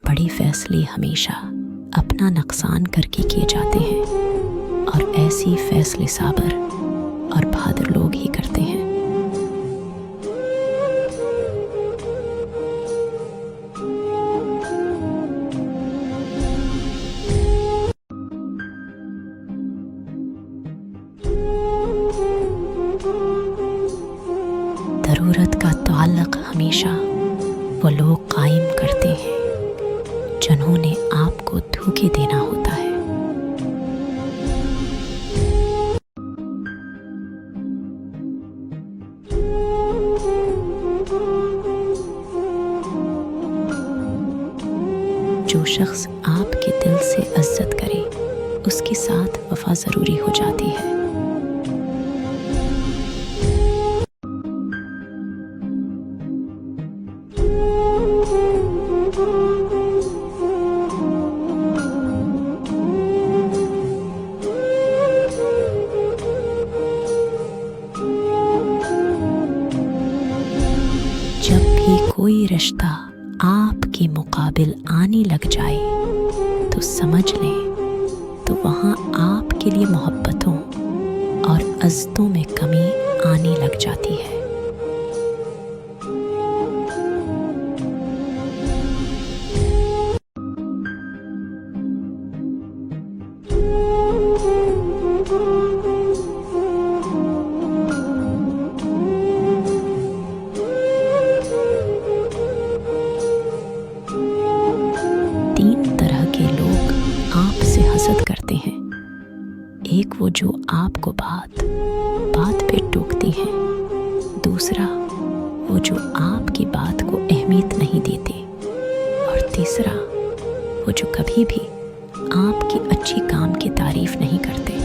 बड़े फैसले हमेशा अपना नुकसान करके किए जाते हैं और ऐसी फैसले साबर और बहादुर लोग ही करते हैं। ज़रूरत का ताल्लुक़ हमेशा वो लोग कायम करते हैं जिन्होंने आपको धोखे देना होता है। जो शख्स आपके दिल से इज्जत करे उसके साथ वफा ज़रूरी हो जाती है। जब भी कोई रिश्ता आपके मुकाबिल आने लग जाए तो समझ लें तो वहाँ आपके लिए मोहब्बतों और इज़्ज़तों में कमी आने लग जाती है। तीन तरह के लोग आपसे हसद करते हैं। एक वो जो आपको बात पे टोकते हैं, दूसरा वो जो आपकी बात को अहमियत नहीं देते और तीसरा वो जो कभी भी आपकी अच्छी काम की तारीफ नहीं करते।